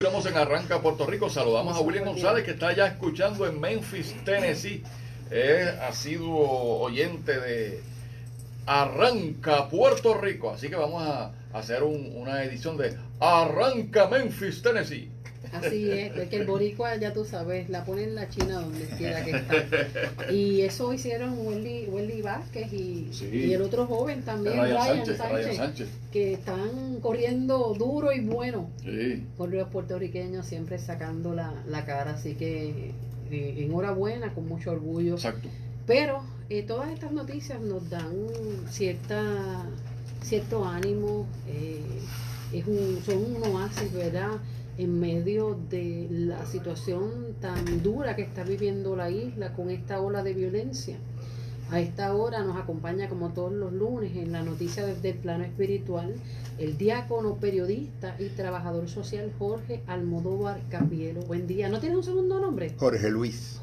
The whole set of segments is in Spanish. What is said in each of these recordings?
Estamos en Arranca, Puerto Rico. Saludamos a William González, que está ya escuchando en Memphis, Tennessee. Ha sido oyente de Arranca, Puerto Rico. Así que vamos a hacer una edición de Arranca, Memphis, Tennessee. Así es, porque el boricua, ya tú sabes, la pone en la China donde quiera que está. Y eso hicieron Welly Vázquez y el otro joven también, Ryan Sánchez, que están corriendo duro y bueno por los puertorriqueños, siempre sacando la cara. Así que enhorabuena, con mucho orgullo. Exacto. Pero todas estas noticias nos dan cierto ánimo, son un oasis, ¿verdad?, en medio de la situación tan dura que está viviendo la isla con esta ola de violencia. A esta hora nos acompaña, como todos los lunes, en la noticia desde el plano espiritual, el diácono, periodista y trabajador social Jorge Almodóvar Capielo. Buen día. ¿No tienes un segundo nombre? Jorge Luis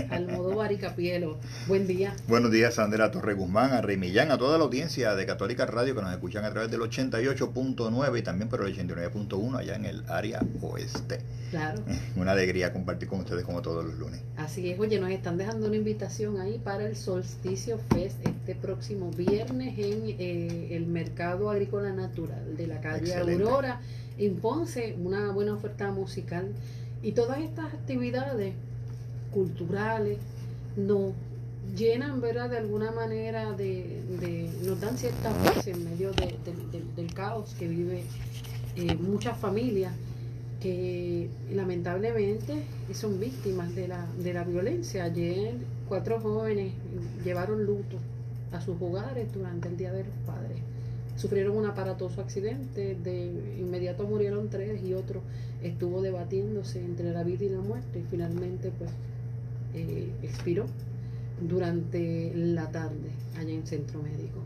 Almodóvar y Capielo. Buen día. Buenos días, Sandra Torre Guzmán, a Rey Millán, a toda la audiencia de Católica Radio que nos escuchan a través del 88.9 y también por el 89.1 allá en el área oeste. Claro. Una alegría compartir con ustedes como todos los lunes. Así es. Oye, nos están dejando una invitación ahí para el Solsticio Fest este próximo viernes en el Mercado Agrícola Natural de la calle Excelente. Aurora en Ponce. Una buena oferta musical y todas estas actividades culturales nos llenan, ¿verdad?, de alguna manera nos dan cierta paz en medio del caos que vive muchas familias que lamentablemente son víctimas de la violencia. Ayer 4 jóvenes llevaron luto a sus hogares durante el Día de los Padres. Sufrieron un aparatoso accidente, de inmediato murieron 3 y otro estuvo debatiéndose entre la vida y la muerte y finalmente pues expiró durante la tarde allá en Centro Médico.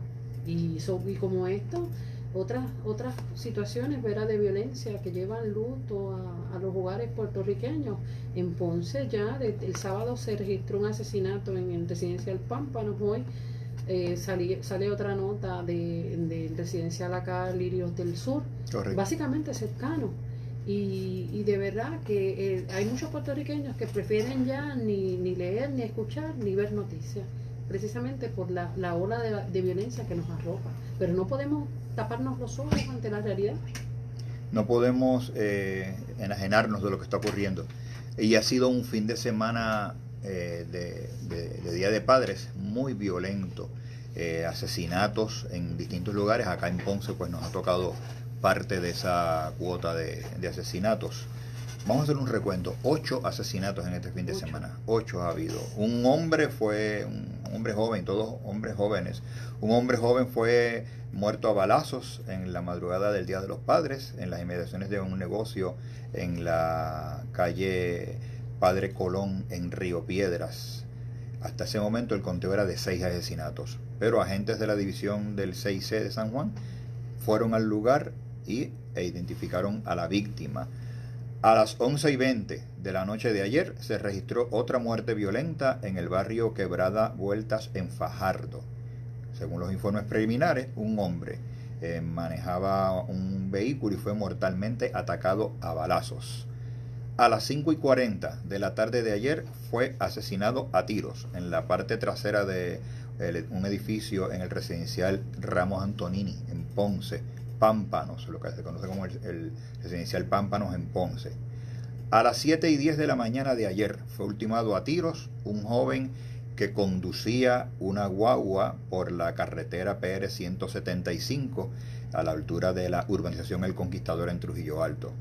Y como esto, otras situaciones, ¿verdad?, de violencia que llevan luto a los hogares puertorriqueños. En Ponce ya el sábado se registró un asesinato en el residencial Pámpanos. Hoy sale otra nota del residencial acá, Lirios del Sur. Correcto. Básicamente cercano. Y de verdad que hay muchos puertorriqueños que prefieren ya ni leer, ni escuchar, ni ver noticias, precisamente por la ola de violencia que nos arropa. Pero no podemos taparnos los ojos ante la realidad. No podemos enajenarnos de lo que está ocurriendo. Y ha sido un fin de semana de Día de Padres muy violento. Asesinatos en distintos lugares. Acá en Ponce pues nos ha tocado parte de esa cuota de asesinatos. Vamos a hacer un recuento. 8 asesinatos en este fin de semana. 8 ha habido. Un hombre joven, todos hombres jóvenes. Un hombre joven fue muerto a balazos en la madrugada del Día de los Padres, en las inmediaciones de un negocio en la calle Padre Colón en Río Piedras. Hasta ese momento el conteo era de 6 asesinatos. Pero agentes de la división del 6C de San Juan fueron al lugar e identificaron a la víctima. A las 11:20 de la noche de ayer se registró otra muerte violenta en el barrio Quebrada Vueltas en Fajardo. Según los informes preliminares, un hombre manejaba un vehículo y fue mortalmente atacado a balazos. A las 5:40 de la tarde de ayer fue asesinado a tiros en la parte trasera de un edificio en el residencial Ramos Antonini en Ponce, Pámpanos, lo que se conoce como el residencial Pámpanos en Ponce. A las 7:10 de la mañana de ayer fue ultimado a tiros un joven que conducía una guagua por la carretera PR 175 a la altura de la urbanización El Conquistador en Trujillo Alto.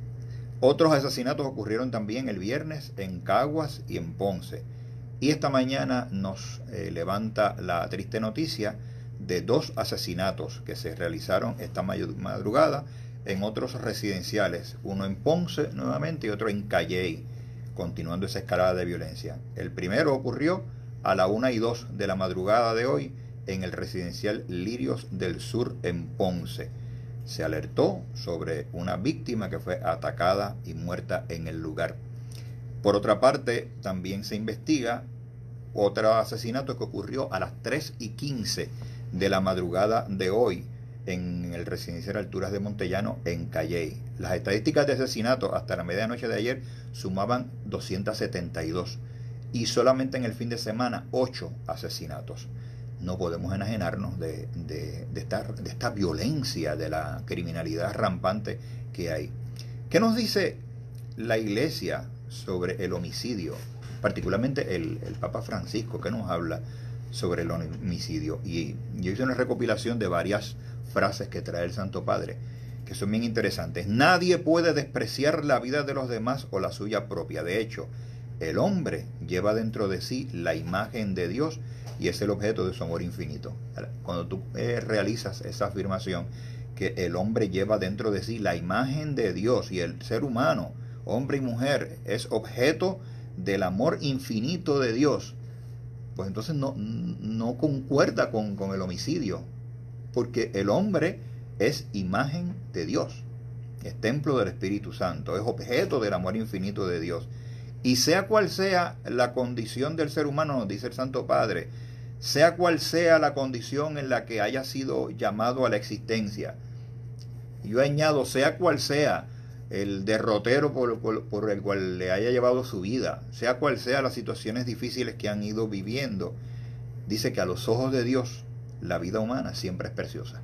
Otros asesinatos ocurrieron también el viernes en Caguas y en Ponce. Y esta mañana nos levanta la triste noticia de 2 asesinatos que se realizaron esta madrugada en otros residenciales, uno en Ponce nuevamente y otro en Calley, continuando esa escalada de violencia. El primero ocurrió a la 1:02 de la madrugada de hoy en el residencial Lirios del Sur en Ponce. Se alertó sobre una víctima que fue atacada y muerta en el lugar. Por otra parte, también se investiga otro asesinato que ocurrió a las 3:15 de la madrugada de hoy en el residencial Alturas de Montellano en Calley. Las estadísticas de asesinatos hasta la medianoche de ayer sumaban 272 y solamente en el fin de semana 8 asesinatos. No podemos enajenarnos de esta violencia, de la criminalidad rampante que hay. ¿Qué nos dice la Iglesia sobre el homicidio? Particularmente el Papa Francisco, que nos habla sobre el homicidio. Y yo hice una recopilación de varias frases que trae el Santo Padre, que son bien interesantes. Nadie puede despreciar la vida de los demás o la suya propia. De hecho, el hombre lleva dentro de sí la imagen de Dios y es el objeto de su amor infinito. Cuando tú realizas esa afirmación, que el hombre lleva dentro de sí la imagen de Dios y el ser humano, hombre y mujer, es objeto del amor infinito de Dios, pues entonces no concuerda con el homicidio, porque el hombre es imagen de Dios, es templo del Espíritu Santo, es objeto del amor infinito de Dios. Y sea cual sea la condición del ser humano, nos dice el Santo Padre, sea cual sea la condición en la que haya sido llamado a la existencia, yo añado, sea cual sea el derrotero por el cual le haya llevado su vida, sea cual sea las situaciones difíciles que han ido viviendo, dice que a los ojos de Dios la vida humana siempre es preciosa.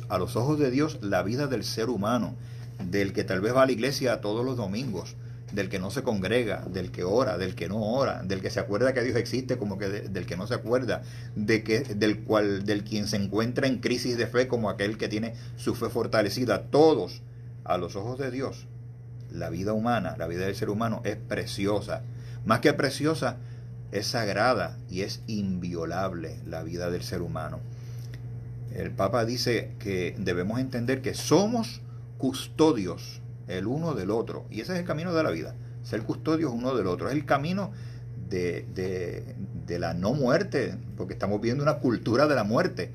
A los ojos de Dios la vida del ser humano, del que tal vez va a la iglesia todos los domingos, del que no se congrega, del que ora, del que no ora, del que se acuerda que Dios existe como que del que no se acuerda, del quien se encuentra en crisis de fe como aquel que tiene su fe fortalecida. Todos, a los ojos de Dios, la vida humana, la vida del ser humano es preciosa. Más que preciosa, es sagrada y es inviolable la vida del ser humano. El Papa dice que debemos entender que somos custodios el uno del otro, y ese es el camino de la vida, ser custodios uno del otro, es el camino de la no muerte, porque estamos viendo una cultura de la muerte,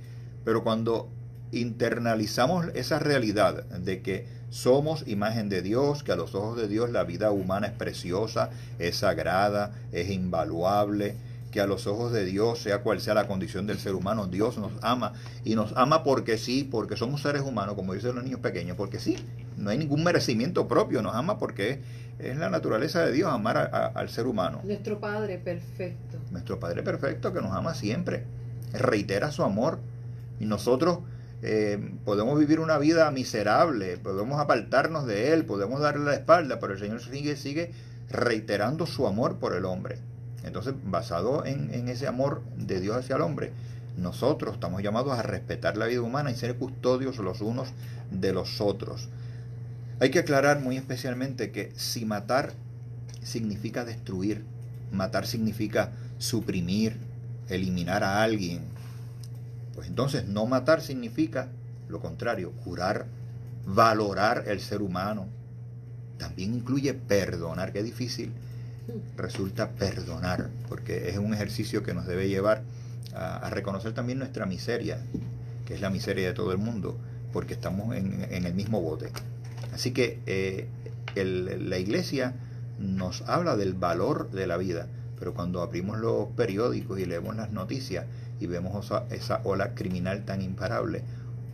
pero cuando internalizamos esa realidad de que somos imagen de Dios, que a los ojos de Dios la vida humana es preciosa, es sagrada, es invaluable, que a los ojos de Dios, sea cual sea la condición del ser humano, Dios nos ama, y nos ama porque sí, porque somos seres humanos, como dicen los niños pequeños, porque sí, no hay ningún merecimiento propio, nos ama porque es la naturaleza de Dios amar al ser humano. Nuestro Padre perfecto. Nuestro Padre perfecto que nos ama siempre, reitera su amor, y nosotros podemos vivir una vida miserable, podemos apartarnos de Él, podemos darle la espalda, pero el Señor sigue reiterando su amor por el hombre. Entonces, basado en ese amor de Dios hacia el hombre, nosotros estamos llamados a respetar la vida humana y ser custodios los unos de los otros. Hay que aclarar muy especialmente que si matar significa destruir, matar significa suprimir, eliminar a alguien, pues entonces no matar significa lo contrario, curar, valorar el ser humano. También incluye perdonar, que difícil resulta perdonar, porque es un ejercicio que nos debe llevar a reconocer también nuestra miseria, que es la miseria de todo el mundo, porque estamos en el mismo bote. Así que la Iglesia nos habla del valor de la vida, pero cuando abrimos los periódicos y leemos las noticias y vemos esa ola criminal tan imparable,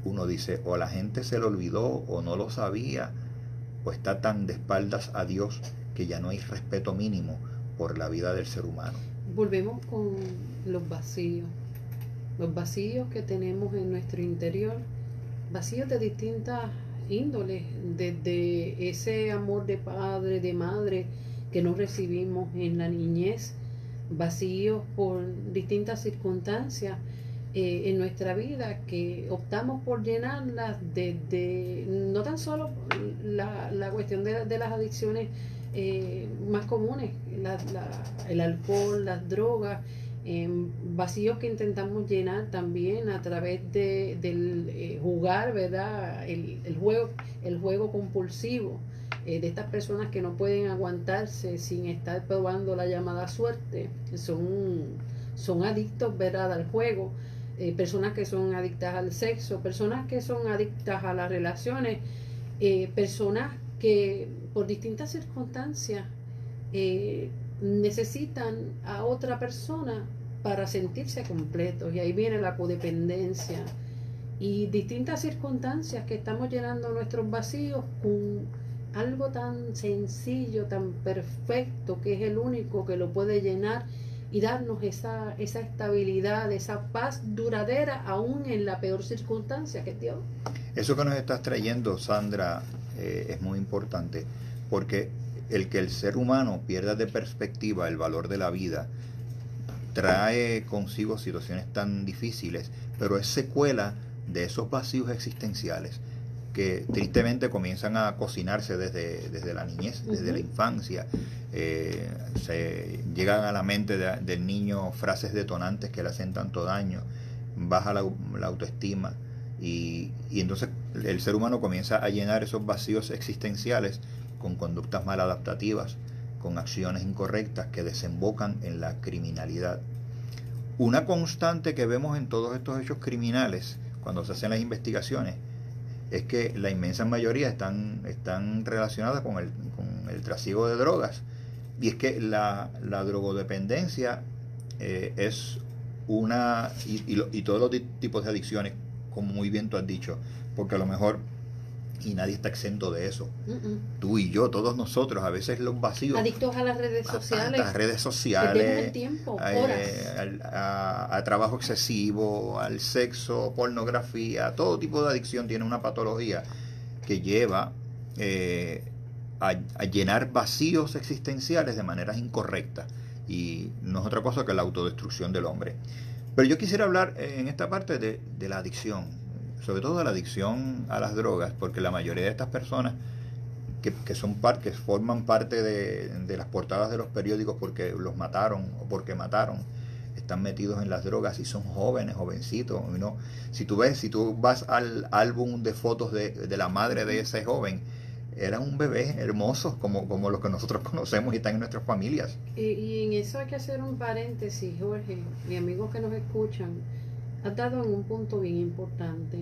uno dice, o la gente se lo olvidó, o no lo sabía, o está tan de espaldas a Dios que ya no hay respeto mínimo por la vida del ser humano. Volvemos con los vacíos que tenemos en nuestro interior, vacíos de distintas índoles, desde ese amor de padre, de madre que no recibimos en la niñez, vacíos por distintas circunstancias en nuestra vida que optamos por llenarlas desde no tan solo la cuestión de las adicciones más comunes, el alcohol, las drogas, vacíos que intentamos llenar también a través del jugar, ¿verdad? El juego compulsivo, de estas personas que no pueden aguantarse sin estar probando la llamada suerte, son adictos, ¿verdad?, al juego. Personas que son adictas al sexo, personas que son adictas a las relaciones, personas que por distintas circunstancias necesitan a otra persona para sentirse completos, y ahí viene la codependencia y distintas circunstancias que estamos llenando nuestros vacíos con algo tan sencillo, tan perfecto, que es el único que lo puede llenar y darnos esa estabilidad, esa paz duradera, aún en la peor circunstancia que es Dios. Eso que nos estás trayendo, Sandra, es muy importante, porque el que el ser humano pierda de perspectiva el valor de la vida trae consigo situaciones tan difíciles, pero es secuela de esos vacíos existenciales que tristemente comienzan a cocinarse desde la niñez, desde la infancia. Se llegan a la mente del niño frases detonantes que le hacen tanto daño, baja la autoestima, y entonces el ser humano comienza a llenar esos vacíos existenciales con conductas maladaptativas, con acciones incorrectas que desembocan en la criminalidad. Una constante que vemos en todos estos hechos criminales, cuando se hacen las investigaciones, es que la inmensa mayoría están relacionadas con el trasiego de drogas. Y es que la drogodependencia es una, y todos los tipos de adicciones, como muy bien tú has dicho, porque a lo mejor, y nadie está exento de eso, tú y yo, todos nosotros, a veces los vacíos, adictos a las redes sociales, a redes sociales, el tiempo, horas, a trabajo excesivo, al sexo, pornografía, todo tipo de adicción tiene una patología que lleva a llenar vacíos existenciales de maneras incorrectas, y no es otra cosa que la autodestrucción del hombre. Pero yo quisiera hablar en esta parte de la adicción, sobre todo de la adicción a las drogas, porque la mayoría de estas personas que forman parte de las portadas de los periódicos porque los mataron o porque mataron, están metidos en las drogas y son jóvenes, jovencitos, ¿no? Si tú vas al álbum de fotos de la madre de ese joven, era un bebé hermoso como los que nosotros conocemos y están en nuestras familias. Y en eso hay que hacer un paréntesis, Jorge, y amigos que nos escuchan. Has dado en un punto bien importante.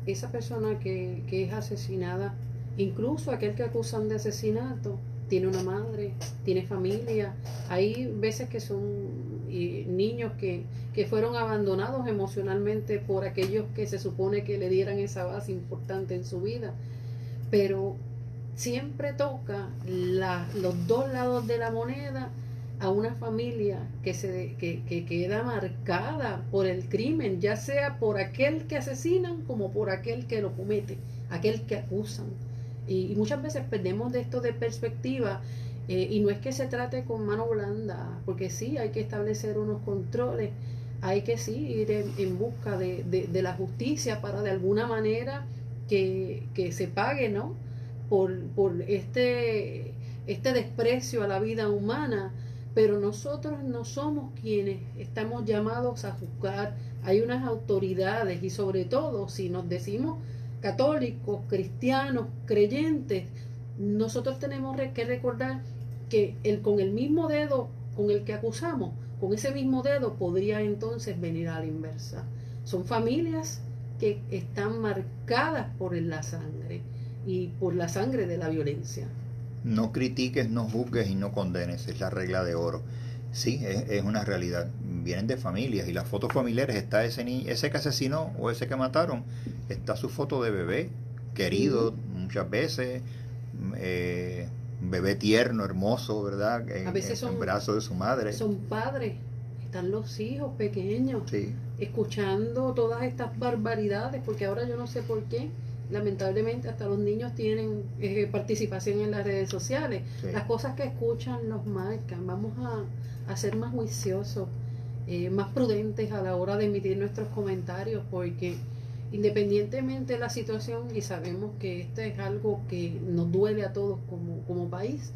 Esa persona que es asesinada, incluso aquel que acusan de asesinato, tiene una madre, tiene familia. Hay veces que son niños que fueron abandonados emocionalmente por aquellos que se supone que le dieran esa base importante en su vida. Pero siempre toca los dos lados de la moneda a una familia que queda marcada por el crimen, ya sea por aquel que asesinan como por aquel que lo comete, aquel que acusan. Y muchas veces perdemos de esto de perspectiva, y no es que se trate con mano blanda, porque sí hay que establecer unos controles, hay que sí ir en busca de la justicia para de alguna manera que se pague, ¿no? por este desprecio a la vida humana. Pero nosotros no somos quienes estamos llamados a juzgar. Hay unas autoridades, y sobre todo si nos decimos católicos, cristianos, creyentes, nosotros tenemos que recordar que con el mismo dedo con el que acusamos, con ese mismo dedo podría entonces venir a la inversa. Son familias que están marcadas por la sangre, y por la sangre de la violencia. No critiques, no juzgues y no condenes, es la regla de oro. Sí, es una realidad. Vienen de familias, y las fotos familiares, está ese que asesinó o ese que mataron, está su foto de bebé, querido, muchas veces, bebé tierno, hermoso, ¿verdad? A veces en brazos de su madre. Son padres, están los hijos pequeños, sí, escuchando todas estas barbaridades, porque ahora yo no sé por qué, lamentablemente hasta los niños tienen participación en las redes sociales. Sí. Las cosas que escuchan los marcan. Vamos a ser más juiciosos, más prudentes a la hora de emitir nuestros comentarios, porque independientemente de la situación, y sabemos que esto es algo que nos duele a todos como país,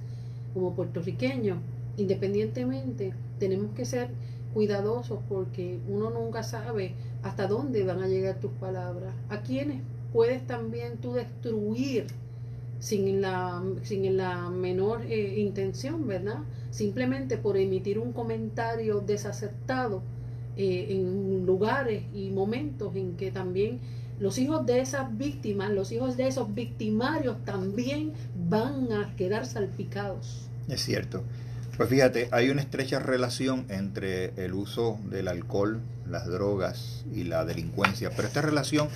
como puertorriqueños, independientemente tenemos que ser cuidadosos, porque uno nunca sabe hasta dónde van a llegar tus palabras, a quiénes puedes también tú destruir sin la menor intención, ¿verdad? Simplemente por emitir un comentario desacertado en lugares y momentos en que también los hijos de esas víctimas, los hijos de esos victimarios también van a quedar salpicados. Es cierto. Pues fíjate, hay una estrecha relación entre el uso del alcohol, las drogas y la delincuencia, pero esta relación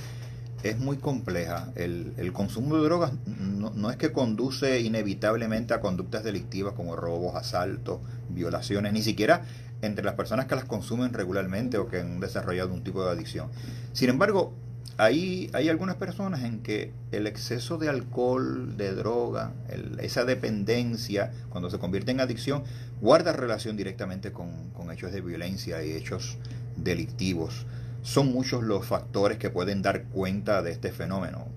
es muy compleja. El consumo de drogas no es que conduce inevitablemente a conductas delictivas como robos, asaltos, violaciones, ni siquiera entre las personas que las consumen regularmente o que han desarrollado un tipo de adicción. Sin embargo, hay algunas personas en que el exceso de alcohol, de droga, esa dependencia, cuando se convierte en adicción, guarda relación directamente con hechos de violencia y hechos delictivos. Son muchos los factores que pueden dar cuenta de este fenómeno.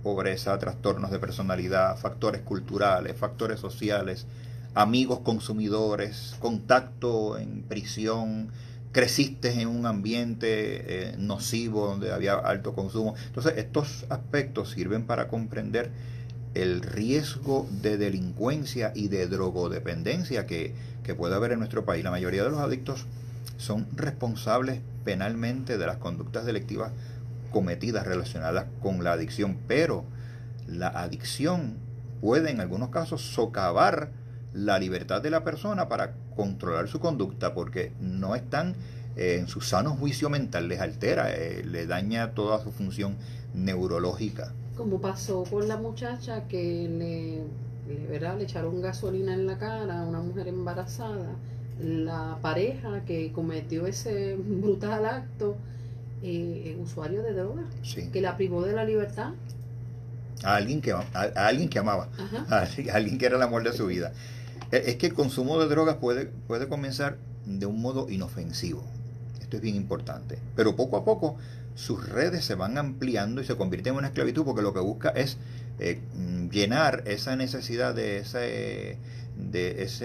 Pobreza, trastornos de personalidad, factores culturales, factores sociales, amigos consumidores, contacto en prisión, creciste en un ambiente nocivo donde había alto consumo. Entonces, estos aspectos sirven para comprender el riesgo de delincuencia y de drogodependencia que puede haber en nuestro país. La mayoría de los adictos son responsables penalmente de las conductas delictivas cometidas relacionadas con la adicción, pero la adicción puede en algunos casos socavar la libertad de la persona para controlar su conducta, porque no están en su sano juicio mental, les altera, le daña toda su función neurológica. Como pasó con la muchacha que le echaron gasolina en la cara a una mujer embarazada, la pareja que cometió ese brutal acto, usuario de droga, Sí. que la privó de la libertad. A alguien que amaba, a alguien que era el amor de su vida. Es que el consumo de drogas puede comenzar de un modo inofensivo. Esto es bien importante. Pero poco a poco sus redes se van ampliando y se convierten en una esclavitud, porque lo que busca es llenar esa necesidad de esa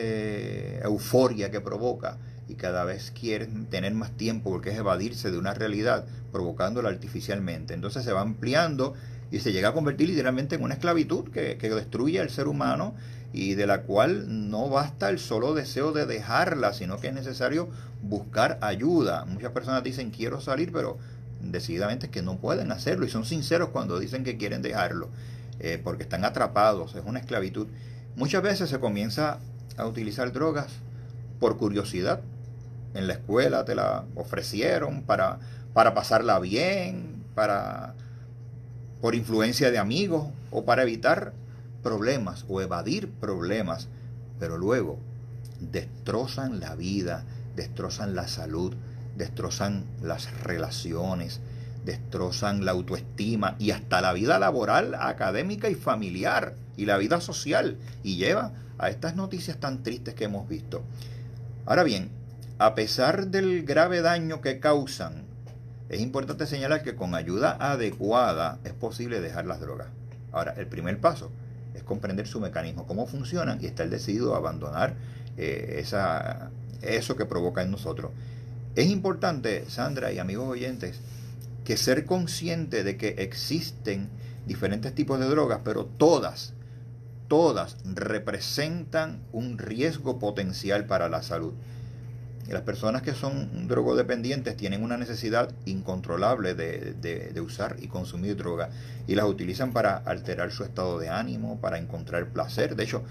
euforia que provoca, y cada vez quieren tener más tiempo porque es evadirse de una realidad provocándola artificialmente. Entonces se va ampliando y se llega a convertir literalmente en una esclavitud que destruye al ser humano, y de la cual no basta el solo deseo de dejarla, sino que es necesario buscar ayuda. Muchas personas dicen quiero salir, pero decididamente es que no pueden hacerlo, y son sinceros cuando dicen que quieren dejarlo, porque están atrapados, es una esclavitud. Muchas veces se comienza a utilizar drogas por curiosidad. En la escuela te la ofrecieron para pasarla bien, por influencia de amigos, o para evitar problemas o evadir problemas, pero luego destrozan la vida, destrozan la salud, destrozan las relaciones, destrozan la autoestima y hasta la vida laboral, académica y familiar, y la vida social, y lleva a estas noticias tan tristes que hemos visto. Ahora bien, a pesar del grave daño que causan, es importante señalar que con ayuda adecuada es posible dejar las drogas. Ahora, el primer paso es comprender su mecanismo, cómo funcionan, y estar decidido a abandonar eso que provoca en nosotros. Es importante, Sandra y amigos oyentes, que ser consciente de que existen diferentes tipos de drogas, pero todas representan un riesgo potencial para la salud. Las personas que son drogodependientes tienen una necesidad incontrolable de usar y consumir droga, y las utilizan para alterar su estado de ánimo, para encontrar placer. De hecho,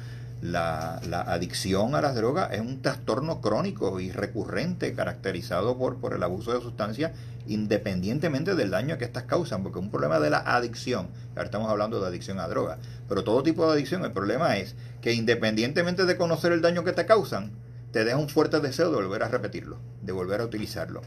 la adicción a las drogas es un trastorno crónico y recurrente caracterizado por el abuso de sustancias, independientemente del daño que estas causan, porque un problema de la adicción, ahora estamos hablando de adicción a drogas, pero todo tipo de adicción, el problema es que independientemente de conocer el daño que te causan, te deja un fuerte deseo de volver a repetirlo, de volver a utilizarlo.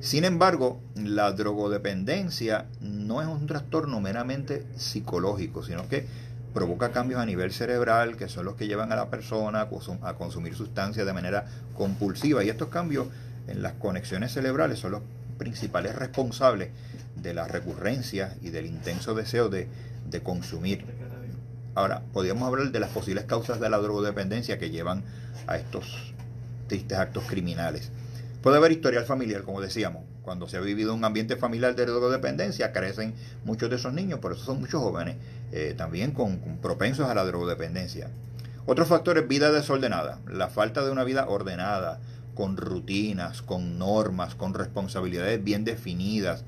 Sin embargo, la drogodependencia no es un trastorno meramente psicológico, sino que provoca cambios a nivel cerebral, que son los que llevan a la persona a consumir sustancias de manera compulsiva. Y estos cambios en las conexiones cerebrales son los principales responsables de la recurrencia y del intenso deseo de consumir. Ahora, podríamos hablar de las posibles causas de la drogodependencia que llevan a estos tristes actos criminales. Puede haber historial familiar, como decíamos. Cuando se ha vivido un ambiente familiar de drogodependencia, crecen muchos de esos niños, por eso son muchos jóvenes también con propensos a la drogodependencia. Otro factor es vida desordenada, la falta de una vida ordenada, con rutinas, con normas, con responsabilidades bien definidas.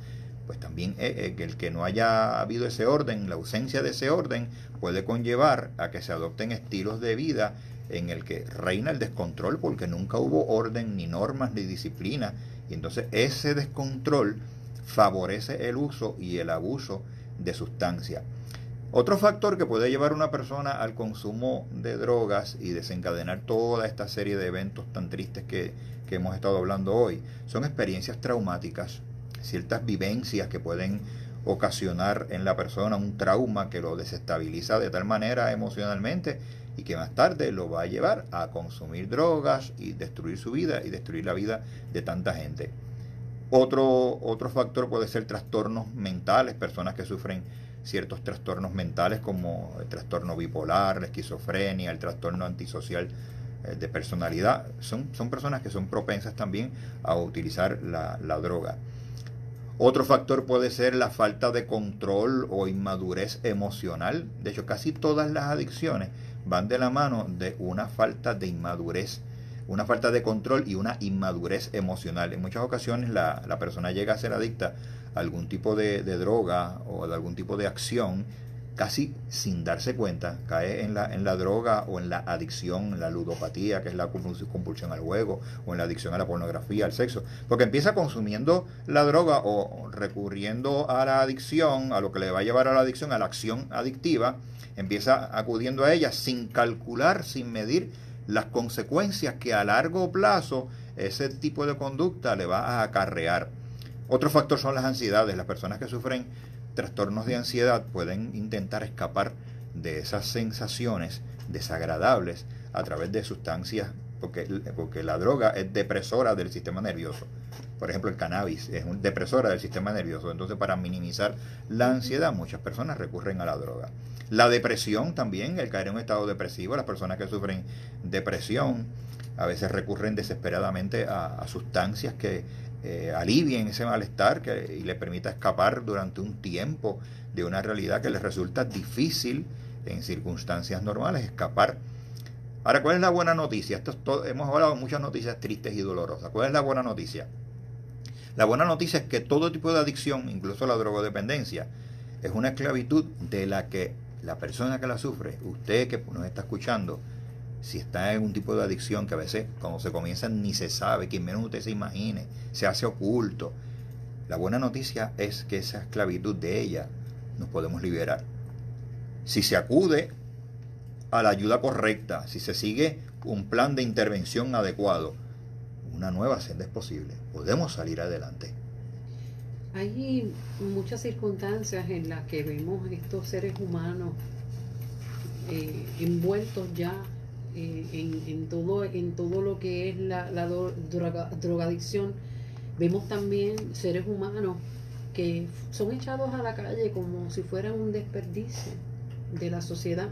Pues también el que no haya habido ese orden, la ausencia de ese orden, puede conllevar a que se adopten estilos de vida en el que reina el descontrol porque nunca hubo orden, ni normas, ni disciplina, y entonces ese descontrol favorece el uso y el abuso de sustancias. Otro factor que puede llevar a una persona al consumo de drogas y desencadenar toda esta serie de eventos tan tristes que hemos estado hablando hoy son experiencias traumáticas, ciertas vivencias que pueden ocasionar en la persona un trauma que lo desestabiliza de tal manera emocionalmente y que más tarde lo va a llevar a consumir drogas y destruir su vida y destruir la vida de tanta gente. Otro factor puede ser trastornos mentales, personas que sufren ciertos trastornos mentales como el trastorno bipolar, la esquizofrenia, el trastorno antisocial de personalidad. Son personas que son propensas también a utilizar la droga. Otro factor puede ser la falta de control o inmadurez emocional. De hecho, casi todas las adicciones van de la mano de una falta de inmadurez, una falta de control y una inmadurez emocional. En muchas ocasiones la persona llega a ser adicta a algún tipo de droga o de algún tipo de acción casi sin darse cuenta, cae en la droga o en la adicción, en la ludopatía, que es la compulsión al juego, o en la adicción a la pornografía, al sexo, porque empieza consumiendo la droga o recurriendo a la adicción, a lo que le va a llevar a la adicción, a la acción adictiva, empieza acudiendo a ella sin calcular, sin medir las consecuencias que a largo plazo ese tipo de conducta le va a acarrear. Otro factor son las ansiedades. Las personas que sufren trastornos de ansiedad pueden intentar escapar de esas sensaciones desagradables a través de sustancias, porque la droga es depresora del sistema nervioso. Por ejemplo, el cannabis es una depresora del sistema nervioso. Entonces, para minimizar la ansiedad, muchas personas recurren a la droga. La depresión también, el caer en un estado depresivo, las personas que sufren depresión a veces recurren desesperadamente a sustancias que alivien ese malestar y les permita escapar durante un tiempo de una realidad que les resulta difícil en circunstancias normales escapar. Ahora, ¿cuál es la buena noticia? Hemos hablado de muchas noticias tristes y dolorosas. ¿Cuál es la buena noticia? La buena noticia es que todo tipo de adicción, incluso la drogodependencia, es una esclavitud de la que la persona que la sufre, usted que nos está escuchando, si está en un tipo de adicción que a veces cuando se comienza ni se sabe, quien menos usted se imagine, se hace oculto. La buena noticia es que esa esclavitud de ella nos podemos liberar. Si se acude a la ayuda correcta, si se sigue un plan de intervención adecuado, una nueva senda es posible. Podemos salir adelante. Hay muchas circunstancias en las que vemos estos seres humanos envueltos ya en todo lo que es la drogadicción. Vemos también seres humanos que son echados a la calle como si fueran un desperdicio de la sociedad,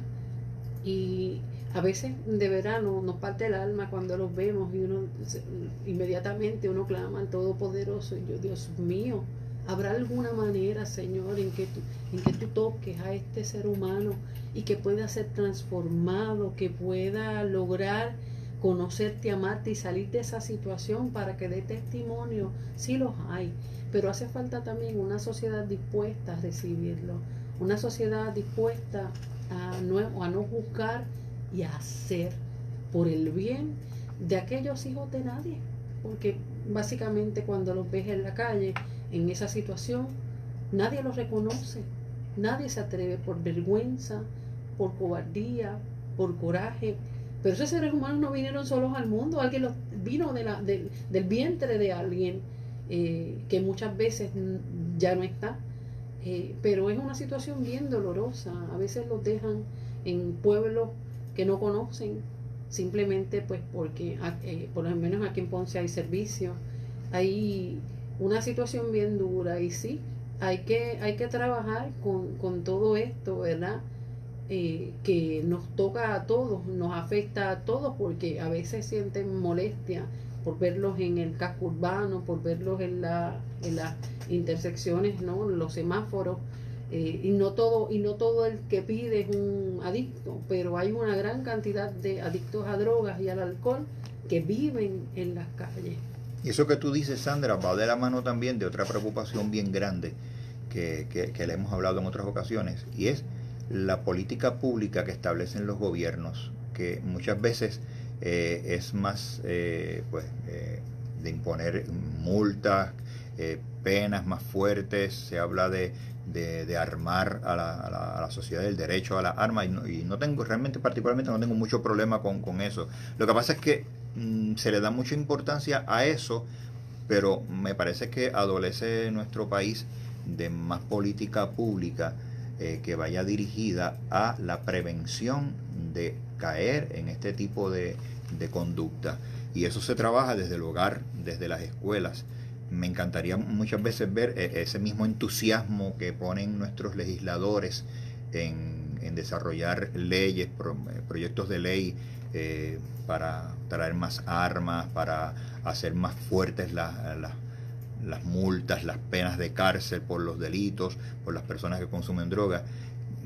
y a veces de verano nos parte el alma cuando los vemos y inmediatamente uno clama al Todopoderoso, y yo, Dios mío, ¿habrá alguna manera, Señor, en que tú toques a este ser humano y que pueda ser transformado, que pueda lograr conocerte, amarte y salir de esa situación para que dé testimonio? Sí los hay, pero hace falta también una sociedad dispuesta a recibirlo, una sociedad dispuesta a no juzgar y a hacer por el bien de aquellos hijos de nadie, porque básicamente cuando los ves en la calle en esa situación, nadie los reconoce, nadie se atreve por vergüenza, por cobardía, por coraje. Pero esos seres humanos no vinieron solos al mundo, alguien los vino del vientre de alguien que muchas veces ya no está. Pero es una situación bien dolorosa. A veces los dejan en pueblos que no conocen, simplemente pues porque por lo menos aquí en Ponce hay servicio, hay una situación bien dura, y sí, hay que trabajar con todo esto, ¿verdad? Que nos toca a todos, nos afecta a todos, porque a veces sienten molestia por verlos en el casco urbano, por verlos en las intersecciones, ¿no? Los semáforos, y no todo el que pide es un adicto, pero hay una gran cantidad de adictos a drogas y al alcohol que viven en las calles. Y eso que tú dices, Sandra, va de la mano también de otra preocupación bien grande que le hemos hablado en otras ocasiones, y es la política pública que establecen los gobiernos, que muchas veces es más de imponer multas, penas más fuertes. Se habla de armar a la sociedad, del derecho a la arma, y no tengo, realmente particularmente no tengo mucho problema con eso. Lo que pasa es que se le da mucha importancia a eso, pero me parece que adolece nuestro país de más política pública que vaya dirigida a la prevención de caer en este tipo de conducta. Y eso se trabaja desde el hogar, desde las escuelas. Me encantaría muchas veces ver ese mismo entusiasmo que ponen nuestros legisladores en desarrollar leyes, proyectos de ley para traer más armas, para hacer más fuertes las multas, las penas de cárcel por los delitos, por las personas que consumen drogas,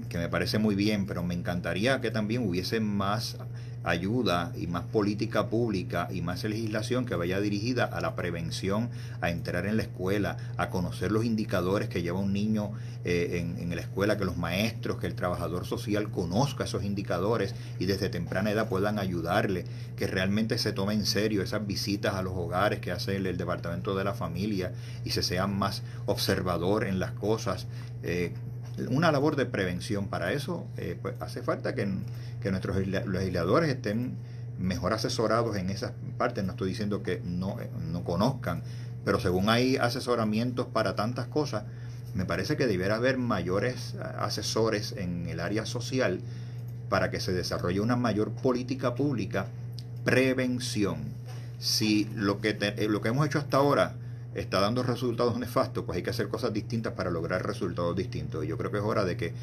que me parece muy bien, pero me encantaría que también hubiese más ayuda y más política pública y más legislación que vaya dirigida a la prevención, a entrar en la escuela, a conocer los indicadores que lleva un niño en la escuela, que los maestros, que el trabajador social conozca esos indicadores y desde temprana edad puedan ayudarle, que realmente se tome en serio esas visitas a los hogares que hace el Departamento de la Familia y se sea más observador en las cosas. Una labor de prevención. Para eso pues hace falta que nuestros legisladores estén mejor asesorados en esas partes. No estoy diciendo que no conozcan, pero según hay asesoramientos para tantas cosas, me parece que debiera haber mayores asesores en el área social para que se desarrolle una mayor política pública, prevención. Si lo que hemos hecho hasta ahora está dando resultados nefastos, pues hay que hacer cosas distintas para lograr resultados distintos. Y yo creo que es hora de que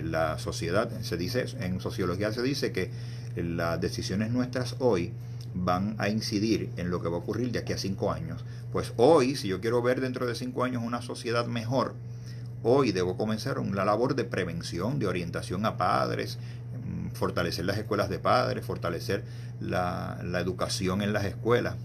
la sociedad, se dice, en sociología se dice que las decisiones nuestras hoy van a incidir en lo que va a ocurrir de aquí a 5 años. Pues hoy, si yo quiero ver dentro de 5 años una sociedad mejor, hoy debo comenzar una labor de prevención, de orientación a padres, fortalecer las escuelas de padres, fortalecer la educación en las escuelas,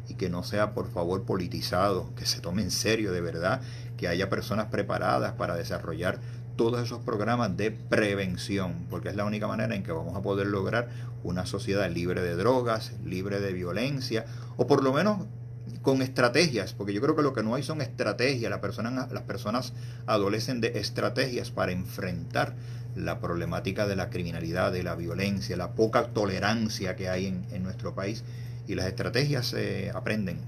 y que no sea por favor politizado, que se tome en serio de verdad, que haya personas preparadas para desarrollar todos esos programas de prevención, porque es la única manera en que vamos a poder lograr una sociedad libre de drogas, libre de violencia, o por lo menos con estrategias, porque yo creo que lo que no hay son estrategias. Las personas adolecen de estrategias para enfrentar la problemática de la criminalidad, de la violencia, la poca tolerancia que hay en nuestro país. Y las estrategias se aprenden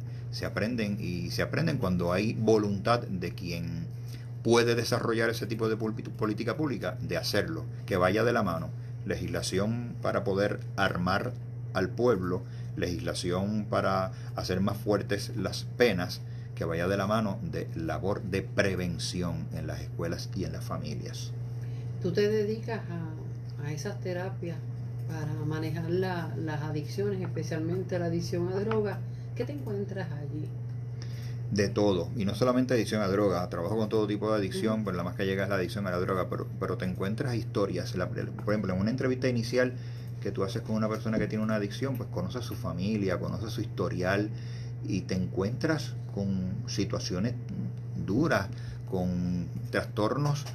cuando hay voluntad de quien puede desarrollar ese tipo de política pública, de hacerlo, que vaya de la mano. Legislación para poder armar al pueblo, legislación para hacer más fuertes las penas, que vaya de la mano de labor de prevención en las escuelas y en las familias. ¿Tú te dedicas a esas terapias para manejar las adicciones, especialmente la adicción a drogas? ¿Qué te encuentras allí? De todo, y no solamente adicción a droga, trabajo con todo tipo de adicción, pero la más que llega es la adicción a la droga, pero te encuentras historias. Por ejemplo, en una entrevista inicial que tú haces con una persona que tiene una adicción, pues conoces su familia, conoces su historial, y te encuentras con situaciones duras, con trastornos,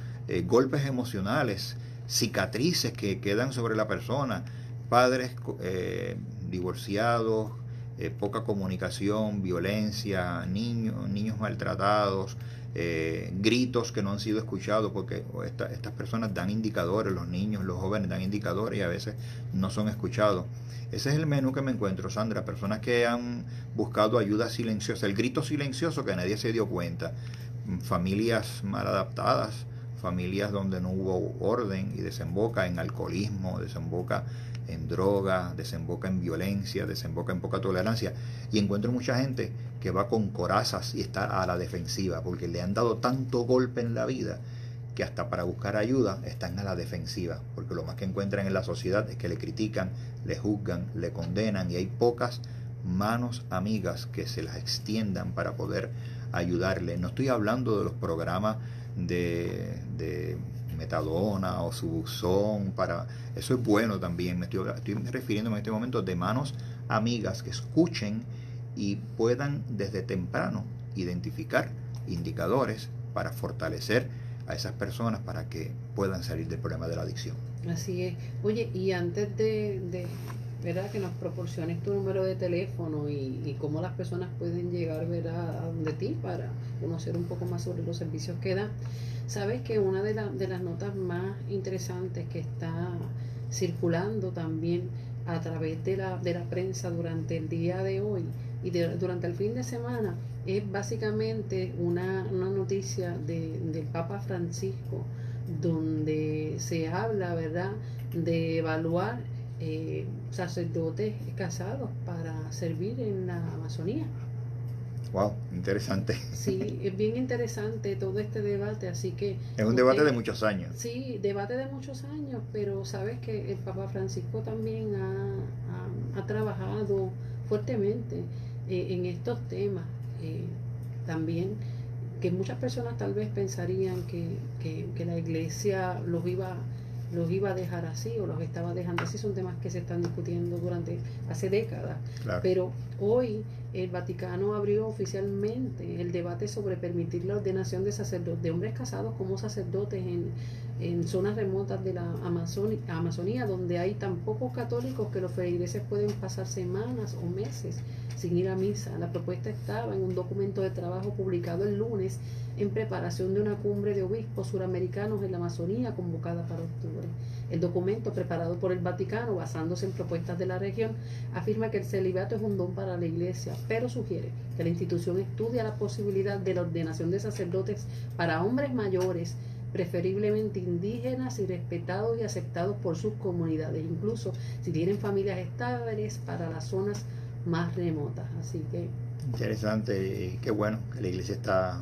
golpes emocionales, cicatrices que quedan sobre la persona, padres divorciados, poca comunicación, violencia, niños maltratados, gritos que no han sido escuchados, porque estas personas dan indicadores, los niños, los jóvenes dan indicadores y a veces no son escuchados. Ese es el menú que me encuentro, Sandra, personas que han buscado ayuda silenciosa, el grito silencioso que nadie se dio cuenta, familias mal adaptadas, familias donde no hubo orden y desemboca en alcoholismo, desemboca en droga, desemboca en violencia, desemboca en poca tolerancia. Y encuentro mucha gente que va con corazas y está a la defensiva porque le han dado tanto golpe en la vida que hasta para buscar ayuda están a la defensiva, porque lo más que encuentran en la sociedad es que le critican, le juzgan, le condenan, y hay pocas manos amigas que se las extiendan para poder ayudarle. No estoy hablando de los programas de metadona o Subuxón, eso es bueno también. Me estoy refiriéndome en este momento de manos amigas que escuchen y puedan desde temprano identificar indicadores para fortalecer a esas personas para que puedan salir del problema de la adicción. Así es. Oye, y antes de ¿verdad? Que nos proporciones tu número de teléfono y cómo las personas pueden llegar, ¿verdad? A donde ti para conocer un poco más sobre los servicios que dan. Sabes que una de las notas más interesantes que está circulando también a través de la prensa durante el día de hoy y durante el fin de semana es básicamente una noticia del Papa Francisco, donde se habla, ¿verdad?, de evaluar sacerdotes casados para servir en la Amazonía. Wow, interesante. Sí, es bien interesante todo este debate, así que... Es un debate de muchos años. Sí, debate de muchos años, pero sabes que el Papa Francisco también ha trabajado fuertemente en estos temas. También que muchas personas tal vez pensarían que la iglesia los iba a dejar así o los estaba dejando así. Son temas que se están discutiendo hace décadas. Claro. Pero hoy el Vaticano abrió oficialmente el debate sobre permitir la ordenación de sacerdotes, de hombres casados como sacerdotes en zonas remotas de la Amazonía, donde hay tan pocos católicos que los feligreses pueden pasar semanas o meses sin ir a misa. La propuesta estaba en un documento de trabajo publicado el lunes en preparación de una cumbre de obispos suramericanos en la Amazonía convocada para octubre. El documento, preparado por el Vaticano basándose en propuestas de la región, afirma que el celibato es un don para la Iglesia, pero sugiere que la institución estudia la posibilidad de la ordenación de sacerdotes para hombres mayores, preferiblemente indígenas y respetados y aceptados por sus comunidades, incluso si tienen familias estables, para las zonas más remotas. Así que interesante, qué bueno que la Iglesia está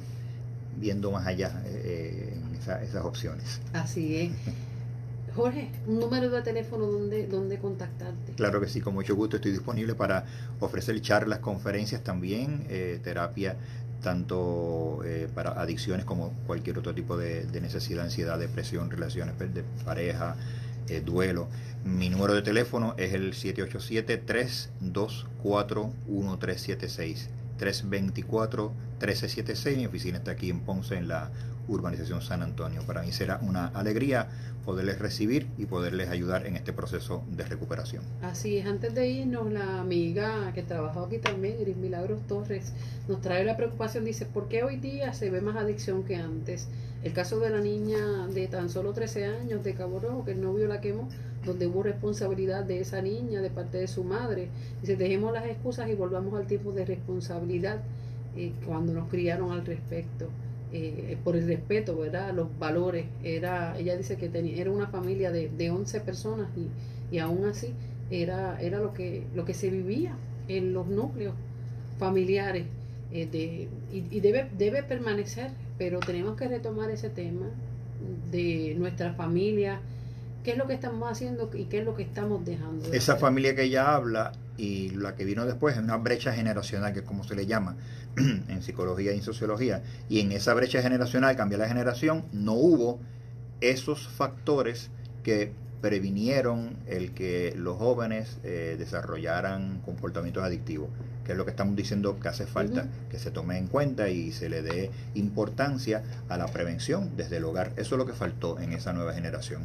viendo más allá en esas opciones. Así es. Jorge, un número de teléfono donde contactarte. Claro que sí, con mucho gusto estoy disponible para ofrecer charlas, conferencias también, terapia tanto para adicciones como cualquier otro tipo de necesidad, ansiedad, depresión, relaciones de pareja, duelo. Mi número de teléfono es el 787-324-1376. 324-1376. Mi oficina está aquí en Ponce, en la urbanización San Antonio. Para mí será una alegría poderles recibir y poderles ayudar en este proceso de recuperación. Así es. Antes de irnos, la amiga que trabajó aquí también, Iris Milagros Torres, nos trae la preocupación. Dice: ¿por qué hoy día se ve más adicción que antes? El caso de la niña de tan solo 13 años de Cabo Rojo, que el novio la quemó, donde hubo responsabilidad de esa niña de parte de su madre. Dice: dejemos las excusas y volvamos al tipo de responsabilidad cuando nos criaron al respecto. Por el respeto, ¿verdad?, los valores. Ella dice que era una familia de 11 personas y aún así era lo que se vivía en los núcleos familiares, y debe permanecer, pero tenemos que retomar ese tema de nuestra familia, qué es lo que estamos haciendo y qué es lo que estamos dejando. Esa familia que ella habla y la que vino después es una brecha generacional, que es como se le llama en psicología y en sociología, y en esa brecha generacional, cambiar la generación, no hubo esos factores que previnieron el que los jóvenes desarrollaran comportamientos adictivos, que es lo que estamos diciendo que hace falta, que se tome en cuenta y se le dé importancia a la prevención desde el hogar. Eso es lo que faltó en esa nueva generación.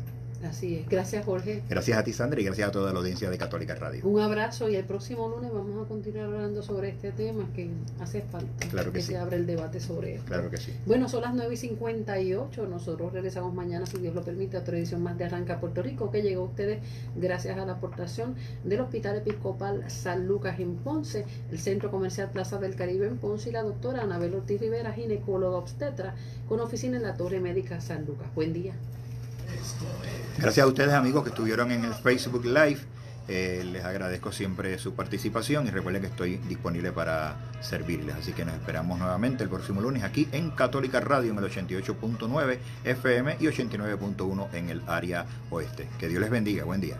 Así es. Gracias, Jorge. Gracias a ti, Sandra, y gracias a toda la audiencia de Católica Radio. Un abrazo, y el próximo lunes vamos a continuar hablando sobre este tema, que hace falta. Claro que sí. Se abra el debate sobre esto. Claro que sí. Bueno, son las 9:58. Nosotros regresamos mañana, si Dios lo permite, a otra edición más de Arranca Puerto Rico, que llegó a ustedes gracias a la aportación del Hospital Episcopal San Lucas en Ponce, el Centro Comercial Plaza del Caribe en Ponce, y la doctora Anabel Ortiz Rivera, ginecóloga obstetra, con oficina en la Torre Médica San Lucas. Buen día. Gracias a ustedes, amigos, que estuvieron en el Facebook Live. Les agradezco siempre su participación y recuerden que estoy disponible para servirles. Así que nos esperamos nuevamente el próximo lunes aquí en Católica Radio, en el 88.9 FM y 89.1 en el área oeste. Que Dios les bendiga. Buen día.